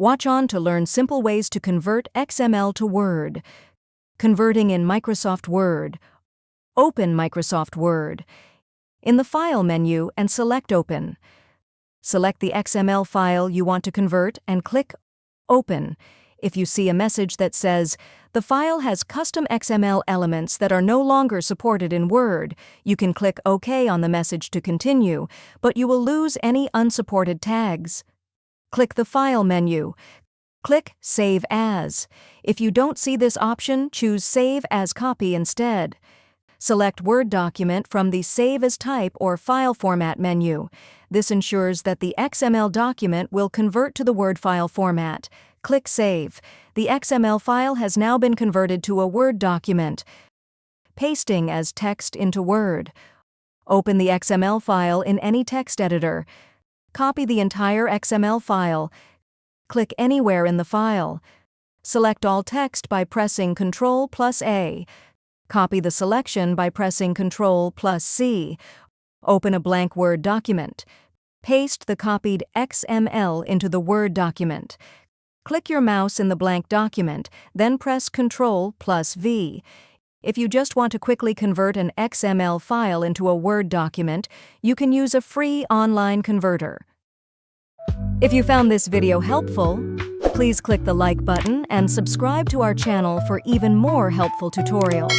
Watch on to learn simple ways to convert XML to Word. Converting in Microsoft Word. Open Microsoft Word. In the File menu and select Open. Select the XML file you want to convert and click Open. If you see a message that says, "The file has custom XML elements that are no longer supported in Word," you can click OK on the message to continue, but you will lose any unsupported tags. Click the File menu. Click Save As. If you don't see this option, choose Save as Copy instead. Select Word document from the Save as Type or File Format menu. This ensures that the XML document will convert to the Word file format. Click Save. The XML file has now been converted to a Word document. Pasting as text into Word. Open the XML file in any text editor. Copy the entire XML file. Click anywhere in the file. Select all text by pressing Ctrl+A. Copy the selection by pressing Ctrl+C. Open a blank Word document. Paste the copied XML into the Word document. Click your mouse in the blank document, then press Ctrl+V. If you just want to quickly convert an XML file into a Word document, you can use a free online converter. If you found this video helpful, please click the like button and subscribe to our channel for even more helpful tutorials.